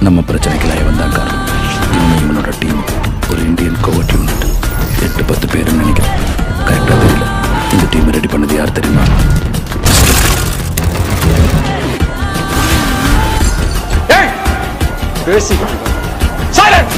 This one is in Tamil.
நம்ம பிரச்சனைக்கு இவன் தான் காரணம். இவனோட டீம் ஒரு இந்தியன் கோவர்ட் யூனிட் 8-10 பேருன்னு நினைக்கிறேன். கரெக்டாக தெரியல. இந்த டீமை ரெடி பண்ணது யார் தெரியுமா? பேசி சைலண்ட்.